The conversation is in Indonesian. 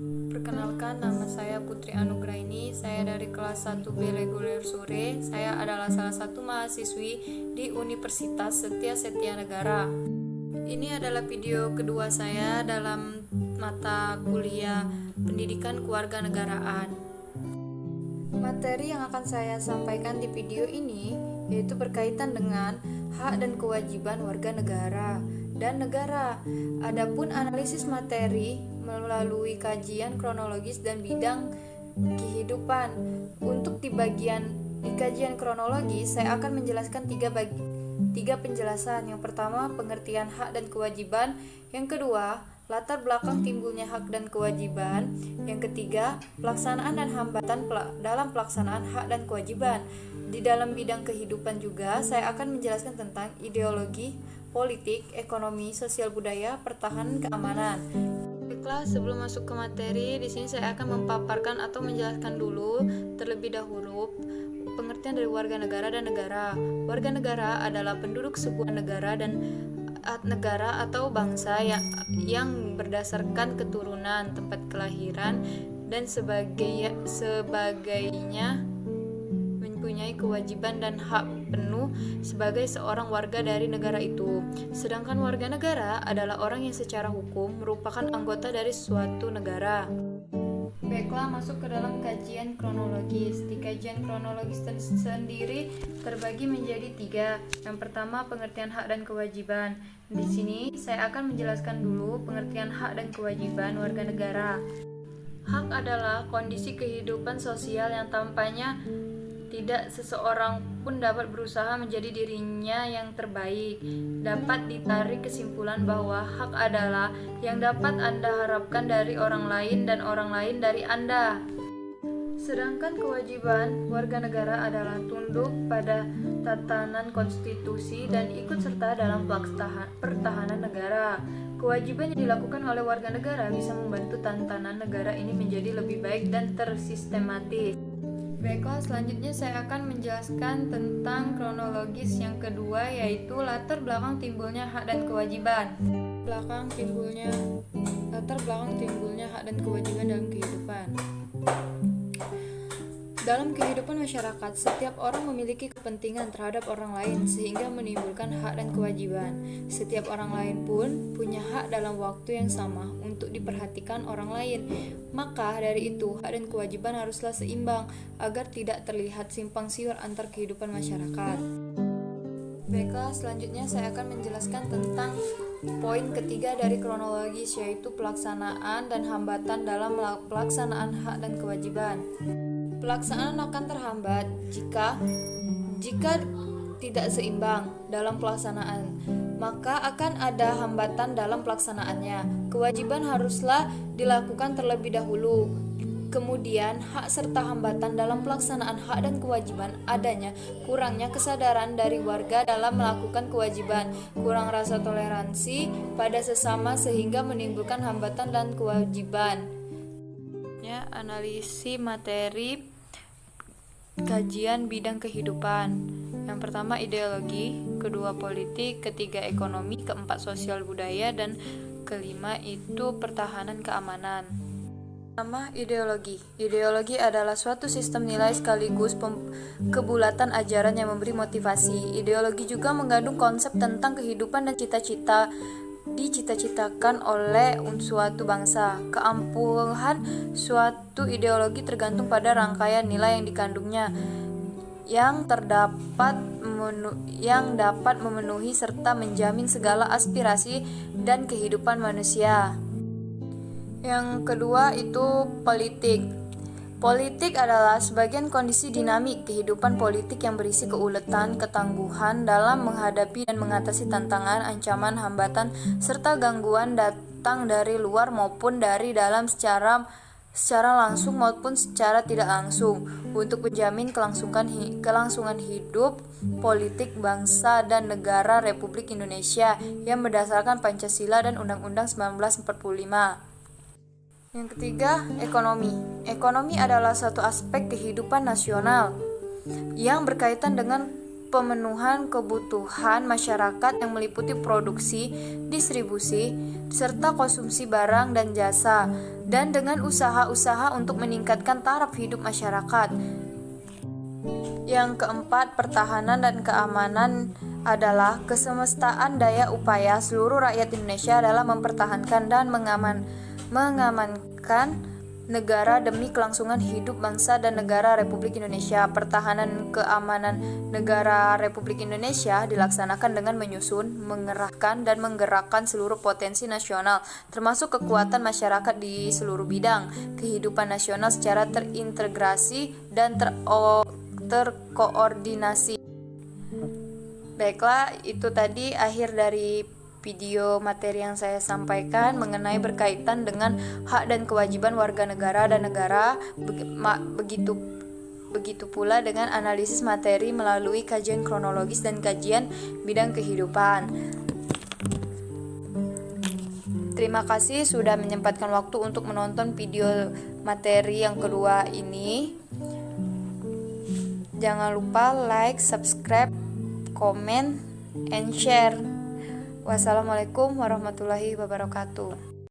Perkenalkan, nama saya Putri Anugraini. Saya dari kelas 1B reguler sore. Saya adalah salah satu mahasiswi di Universitas Setia Setia Negara. Ini adalah video kedua saya dalam mata kuliah Pendidikan Kewarganegaraan. Materi yang akan saya sampaikan di video ini yaitu berkaitan dengan hak dan kewajiban warga negara dan negara. Adapun analisis materi melalui kajian kronologis dan bidang kehidupan. Untuk di kajian kronologis, saya akan menjelaskan tiga penjelasan. Yang pertama, pengertian hak dan kewajiban. Yang kedua, latar belakang timbulnya hak dan kewajiban. Yang ketiga, pelaksanaan dan hambatan dalam pelaksanaan hak dan kewajiban. Di dalam bidang kehidupan juga, saya akan menjelaskan tentang ideologi, politik, ekonomi, sosial budaya, pertahanan, keamanan. Baiklah, sebelum masuk ke materi, di sini saya akan memaparkan atau menjelaskan dulu terlebih dahulu pengertian dari warga negara dan negara. Warga negara adalah penduduk sebuah negara atau bangsa yang berdasarkan keturunan, tempat kelahiran, dan sebagainya mempunyai kewajiban dan hak penuh sebagai seorang warga dari negara itu. Sedangkan warga negara adalah orang yang secara hukum merupakan anggota dari suatu negara. Baiklah, masuk ke dalam kajian kronologis. Di kajian kronologis sendiri terbagi menjadi 3. Yang pertama, pengertian hak dan kewajiban. Di sini saya akan menjelaskan dulu pengertian hak dan kewajiban warga negara. Hak adalah kondisi kehidupan sosial yang tampaknya tidak seseorang pun dapat berusaha menjadi dirinya yang terbaik. Dapat ditarik kesimpulan bahwa hak adalah yang dapat Anda harapkan dari orang lain dan orang lain dari Anda. Sedangkan kewajiban warga negara adalah tunduk pada tatanan konstitusi dan ikut serta dalam pertahanan negara. Kewajiban yang dilakukan oleh warga negara bisa membantu tatanan negara ini menjadi lebih baik dan tersistematis. Baiklah, selanjutnya saya akan menjelaskan tentang kronologis yang kedua, yaitu latar belakang timbulnya hak dan kewajiban. Latar belakang timbulnya hak dan kewajiban dalam kehidupan. Dalam kehidupan masyarakat, setiap orang memiliki kepentingan terhadap orang lain sehingga menimbulkan hak dan kewajiban. Setiap orang lain pun punya hak dalam waktu yang sama untuk diperhatikan orang lain. Maka dari itu, hak dan kewajiban haruslah seimbang agar tidak terlihat simpang siur antar kehidupan masyarakat. Baiklah, selanjutnya saya akan menjelaskan tentang poin ketiga dari kronologis, yaitu pelaksanaan dan hambatan dalam pelaksanaan hak dan kewajiban. Pelaksanaan akan terhambat jika tidak seimbang dalam pelaksanaan, maka akan ada hambatan dalam pelaksanaannya. Kewajiban haruslah dilakukan terlebih dahulu. Kemudian, hak serta hambatan dalam pelaksanaan hak dan kewajiban adanya kurangnya kesadaran dari warga dalam melakukan kewajiban, kurang rasa toleransi pada sesama sehingga menimbulkan hambatan dan kewajiban. Analisis materi kajian bidang kehidupan. Yang pertama ideologi, kedua politik, ketiga ekonomi, keempat sosial budaya, dan kelima itu pertahanan keamanan. Pertama, ideologi. Ideologi adalah suatu sistem nilai sekaligus kebulatan ajaran yang memberi motivasi. Ideologi juga mengandung konsep tentang kehidupan dan cita-cita dicita-citakan oleh suatu bangsa. Keampuhan suatu ideologi tergantung pada rangkaian nilai yang dikandungnya yang dapat memenuhi serta menjamin segala aspirasi dan kehidupan manusia. Yang kedua itu politik. Politik adalah sebagian kondisi dinamik kehidupan politik yang berisi keuletan, ketangguhan dalam menghadapi dan mengatasi tantangan, ancaman, hambatan, serta gangguan datang dari luar maupun dari dalam secara langsung maupun secara tidak langsung untuk menjamin kelangsungan hidup politik bangsa dan negara Republik Indonesia yang berdasarkan Pancasila dan Undang-Undang 1945. Yang ketiga, ekonomi. Ekonomi adalah suatu aspek kehidupan nasional yang berkaitan dengan pemenuhan kebutuhan masyarakat yang meliputi produksi, distribusi, serta konsumsi barang dan jasa, dan dengan usaha-usaha untuk meningkatkan taraf hidup masyarakat. Yang keempat, pertahanan dan keamanan adalah kesemestaan daya upaya seluruh rakyat Indonesia dalam mempertahankan dan mengamankan negara demi kelangsungan hidup bangsa dan negara Republik Indonesia. Pertahanan keamanan negara Republik Indonesia dilaksanakan dengan menyusun, mengerahkan, dan menggerakkan seluruh potensi nasional, termasuk kekuatan masyarakat di seluruh bidang kehidupan nasional secara terintegrasi dan terkoordinasi. Baiklah, itu tadi akhir dari video materi yang saya sampaikan mengenai berkaitan dengan hak dan kewajiban warga negara dan negara, begitu pula dengan analisis materi melalui kajian kronologis dan kajian bidang kehidupan. Terima kasih sudah menyempatkan waktu untuk menonton video materi yang kedua ini. Jangan lupa like, subscribe, comment, and share. Wassalamualaikum warahmatullahi wabarakatuh.